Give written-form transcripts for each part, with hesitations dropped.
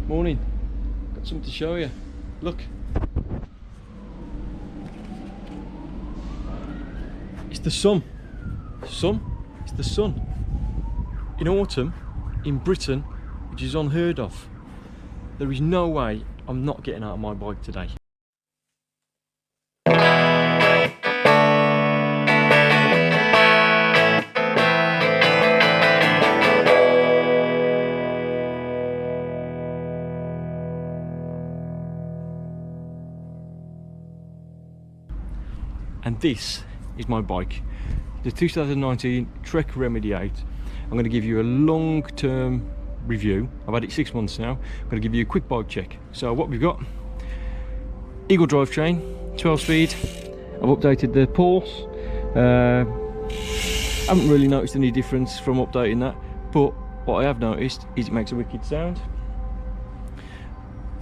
Morning. Got something to show you. Look. It's the sun. Sun? It's the sun. In autumn, in Britain, which is unheard of, there is no way I'm not getting out of my bike today. And this is my bike, the 2019 Trek Remedy 8. I'm going to give you a long-term review. I've had it 6 months now. I'm going to give you a quick bike check. So what we've got: Eagle drivetrain, 12-speed. I've updated the pulse. Haven't really noticed any difference from updating that, but what I have noticed is it makes a wicked sound.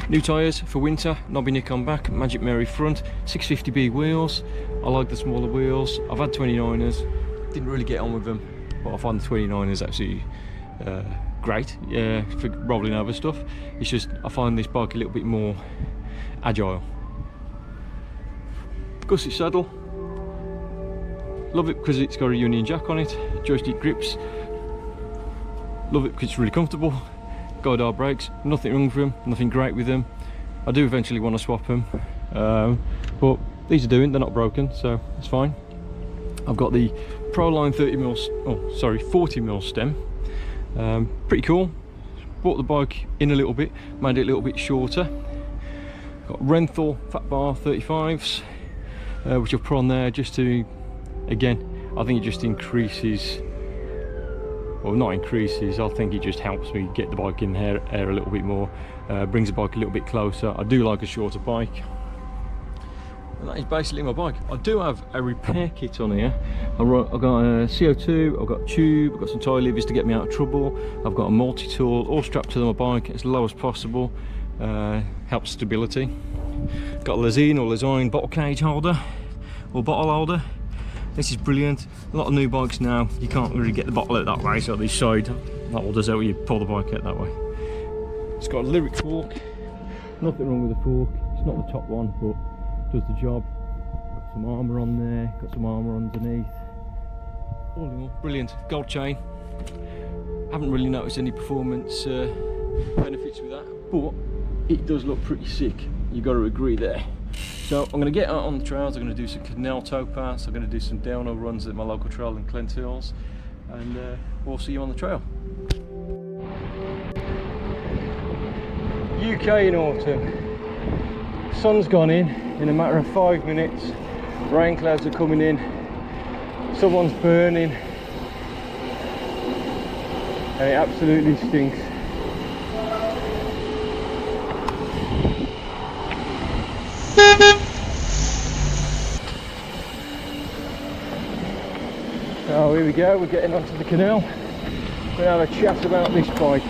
New tyres for winter, knobby nick on back, Magic Mary front, 650B wheels. I like the smaller wheels. I've had 29ers, didn't really get on with them, but I find the 29ers absolutely great for rolling over stuff. It's just I find this bike a little bit more agile. Gusset saddle, love it because it's got a Union Jack on it. Joystick grips, love it because it's really comfortable. Guide brakes, nothing wrong with them, nothing great with them. I do eventually want to swap them, but these are doing, they're not broken, so it's fine. I've got the Proline 40mm stem, pretty cool. Brought the bike in a little bit, made it a little bit shorter. Got Renthal fat bar 35s, which I've put on there just to, again, I think it just increases, well, not increases, I think it just helps me get the bike in air a little bit more, brings the bike a little bit closer. I do like a shorter bike, and that is basically my bike. I do have a repair kit on here. I've got a CO2, I've got a tube, I've got some tie levers to get me out of trouble, I've got a multi-tool all strapped to my bike as low as possible, helps stability. Got a Lazine or Lazine bottle cage holder, or bottle holder. This is brilliant. A lot of new bikes now, you can't really get the bottle out that way, so this side holders out, you pull the bike out that way. It's got a Lyric fork, nothing wrong with the fork. It's not the top one, but does the job. Got some armour on there, got some armour underneath. All in all, brilliant. Gold chain. Haven't really noticed any performance benefits with that, but it does look pretty sick. You've got to agree there. So I'm going to get out on the trails. I'm going to do some canal towpaths, I'm going to do some downhill runs at my local trail in Clent Hills, and we'll see you on the trail. UK in autumn. Sun's gone in a matter of 5 minutes. Rain clouds are coming in, someone's burning, and it absolutely stinks. So here we go, we're getting onto the canal. We're going to have a chat about this bike.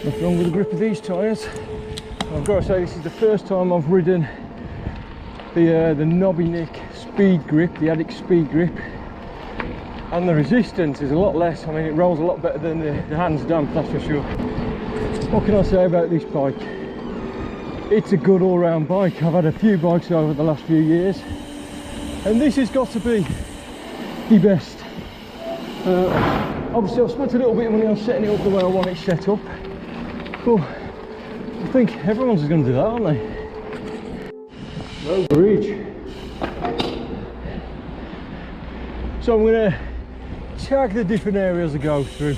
Nothing wrong with the grip of these tyres. I've got to say, this is the first time I've ridden the knobby nick speed grip, the Addict speed grip, and the resistance is a lot less. I mean, it rolls a lot better than the hands dump, that's for sure. What can I say about this bike? It's a good all-round bike. I've had a few bikes over the last few years, and this has got to be the best. Obviously I've spent a little bit of money on setting it up the way I want it set up, but I think everyone's going to do that, aren't they? Low bridge. So I'm going to tag the different areas I go through.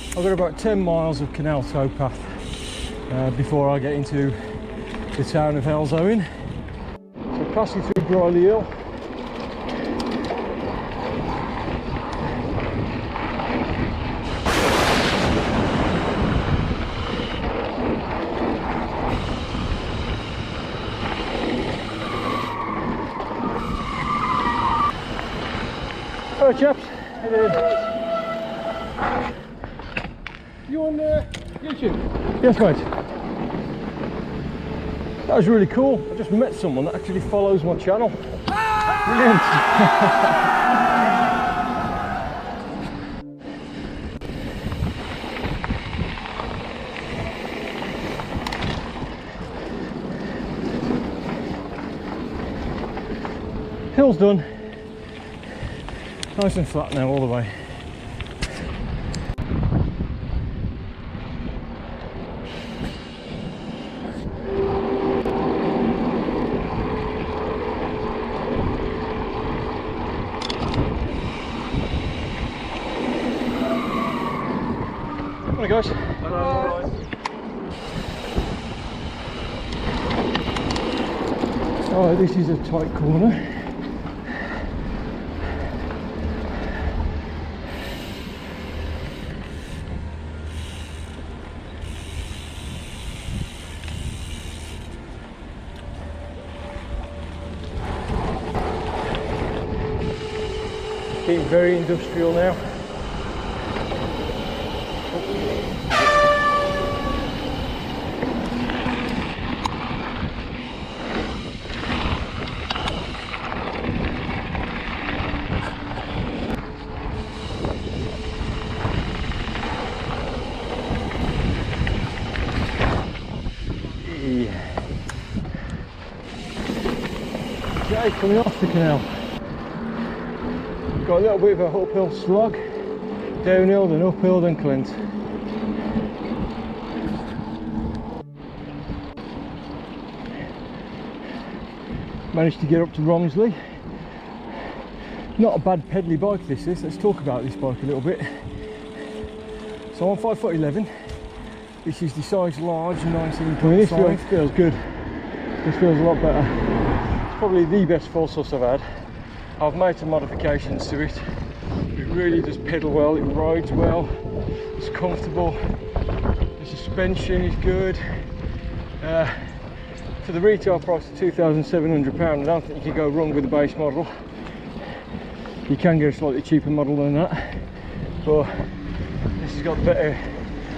I've got about 10 miles of canal towpath before I get into the town of Helzowen. So passing through Brierley Hill. Hello chaps. You on YouTube? Yes mate. That was really cool. I just met someone that actually follows my channel. Brilliant. Hill's done. Nice and flat now all the way. Morning guys. Hello. Oh, this is a tight corner. Getting very industrial now. Okay, coming off the canal. Got a little bit of a uphill slog, downhill, then uphill, then Clint. Managed to get up to Romsley. Not a bad pedally bike this is. Let's talk about this bike a little bit. So I'm 5'11". This is the size large, 19.5. This feels good. This feels a lot better. It's probably the best full sus I've had. I've made some modifications to it. It really does pedal well, it rides well, it's comfortable, the suspension is good. For the retail price of £2,700, I don't think you can go wrong with the base model. You can get a slightly cheaper model than that, but this has got the better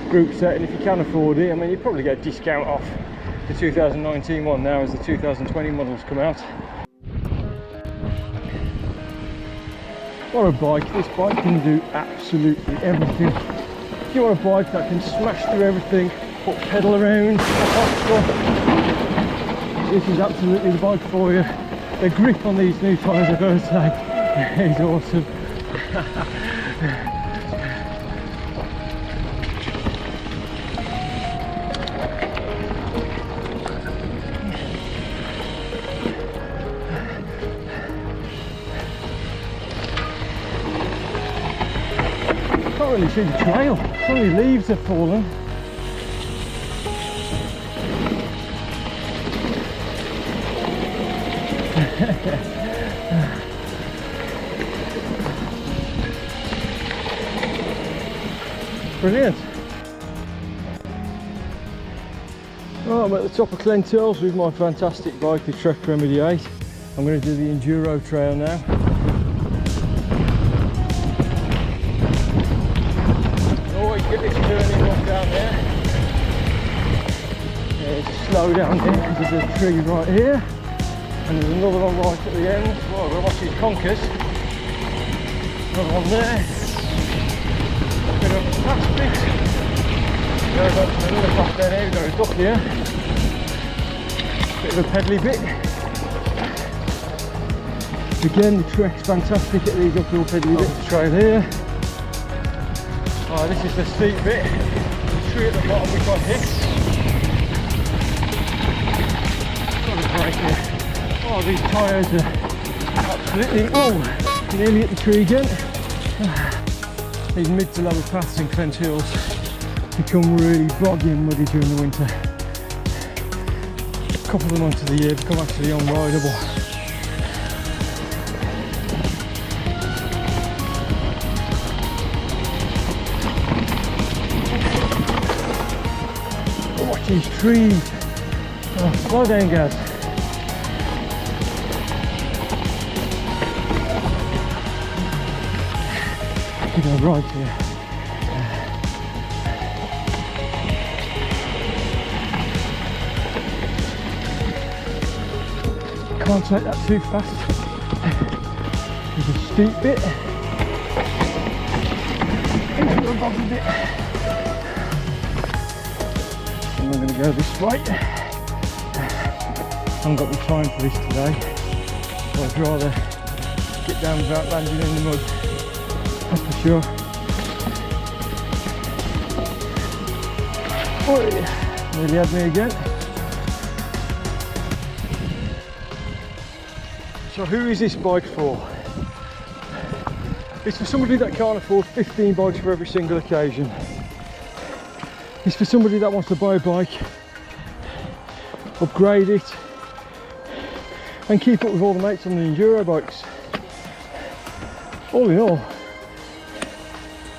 group set, and if you can afford it, I mean, you probably get a discount off the 2019 one now as the 2020 models come out. What a bike, this bike can do absolutely everything. If you want a bike that can smash through everything, put pedal around, this is absolutely the bike for you. The grip on these new tyres, I've got to say, is awesome. Can't really see the trail, only leaves have fallen. Brilliant. Right, I'm at the top of Clentels with my fantastic bike, the Trek Remedy 8. I'm going to do the Enduro trail now. Get this turning off down there. Yeah, slow down here because there's a tree right here, and there's another one right at the end. Well, we're going to watch these conkers. Another one there. Bit of a patch bit. There's another path down here. We've got a duck here. Bit of a pedally bit. Again, the Trek's fantastic at these uphill pedally bits. Trail here. Oh, this is the steep bit, the tree at the bottom which I hit. Got a break here. Oh, these tyres are absolutely, nearly at the tree again. These mid to lower paths in Clent Hills become really boggy and muddy during the winter. A couple of months of the year become actually unrideable. These trees. Oh, slow down guys. You go right here. Can't take that too fast. There's a steep bit. Into a boggy bit. I'm going to go this way. I haven't got the time for this today, so I'd rather make it down without landing in the mud, that's for sure. Oh, nearly had me again. So who is this bike for? It's for somebody that can't afford 15 bikes for every single occasion. It's for somebody that wants to buy a bike, upgrade it, and keep up with all the mates on the Enduro bikes. All in all,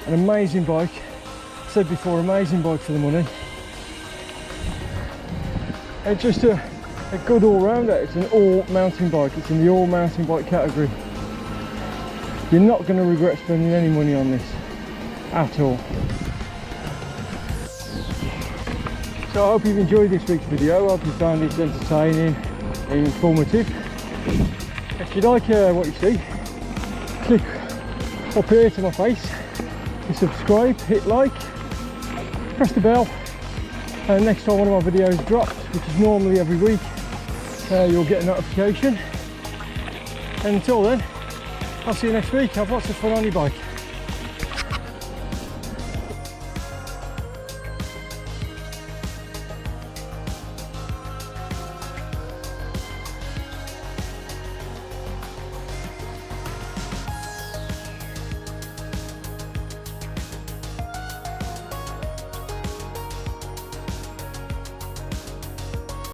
an amazing bike. I said before, amazing bike for the money. It's just a good all-rounder. It's an all mountain bike. It's in the all mountain bike category. You're not going to regret spending any money on this at all. So I hope you've enjoyed this week's video. I hope you found it entertaining and informative. If you like what you see, click up here to my face, you subscribe, hit like, press the bell, and next time one of my videos drops, which is normally every week, you'll get a notification. And until then, I'll see you next week. Have lots of fun on your bike.